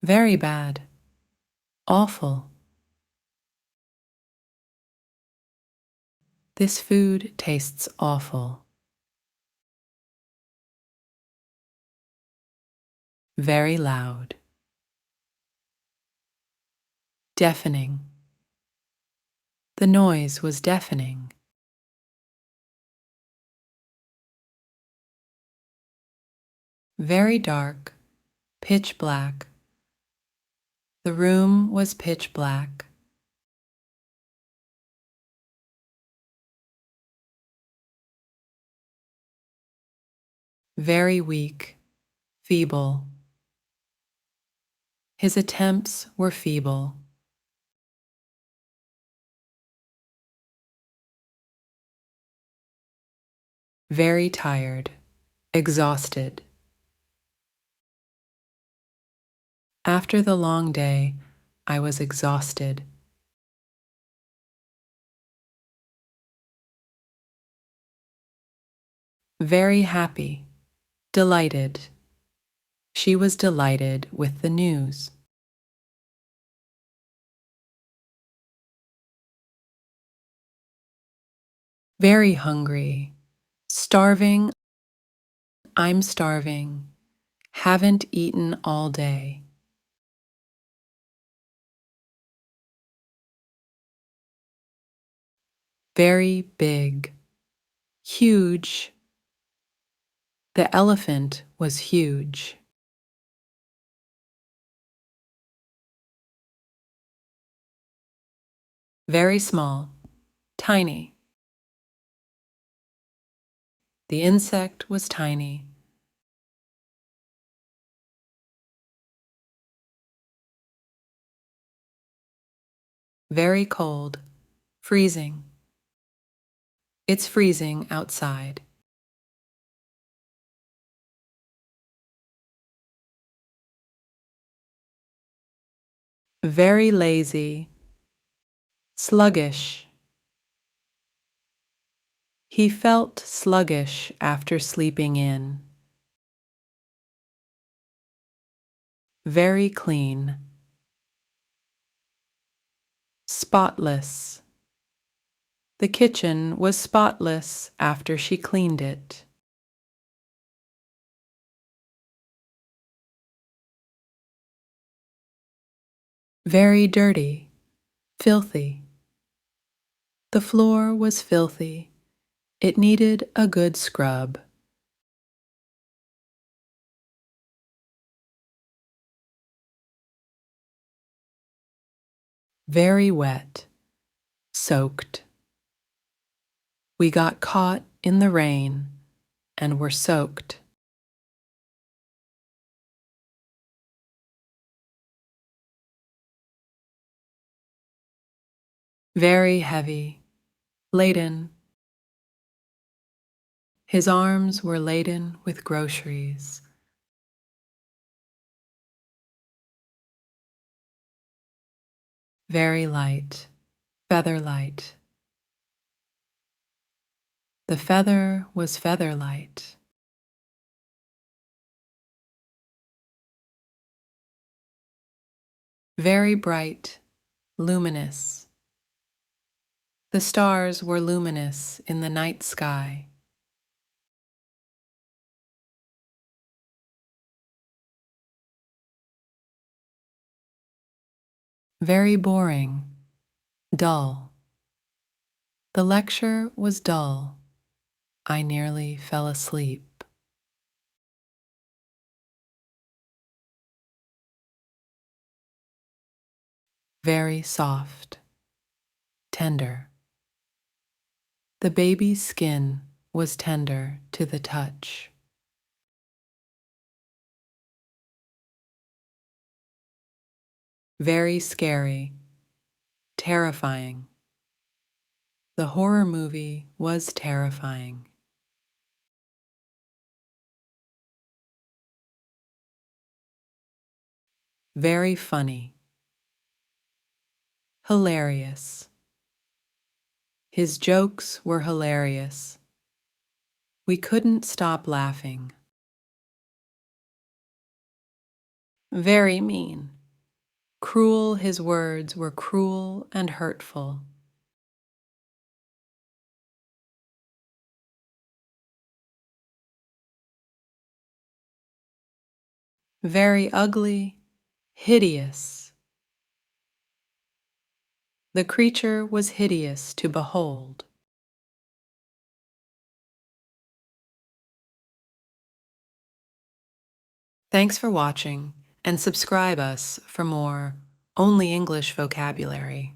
Very bad. Awful. This food tastes awful. Very loud. Deafening. The noise was deafening. Very dark, pitch black. The room was pitch black. Very weak, feeble. His attempts were feeble. Very tired, exhausted. After the long day, I was exhausted. Very happy, delighted. She was delighted with the news. Very hungry, starving. I'm starving. Haven't eaten all day. Very big, huge. The elephant was huge. Very small, tiny. The insect was tiny. Very cold, freezing. It's freezing outside. Very lazy, sluggish. He felt sluggish after sleeping in. Very clean. Spotless. The kitchen was spotless after she cleaned it. Very dirty, filthy. The floor was filthy. It needed a good scrub. Very wet, soaked. We got caught in the rain and were soaked. Very heavy, laden. His arms were laden with groceries. Very light, feather light. The feather was feather light. Very bright, luminous. The stars were luminous in the night sky. Very boring, dull. The lecture was dull. I nearly fell asleep. Very soft, tender. The baby's skin was tender to the touch. Very scary, terrifying. The horror movie was terrifying. Very funny, hilarious. His jokes were hilarious. We couldn't stop laughing. Very mean. Cruel his words were cruel and hurtful. Very ugly, hideous. The creature was hideous to behold. Thanks for watching, and subscribe us for more Only English vocabulary.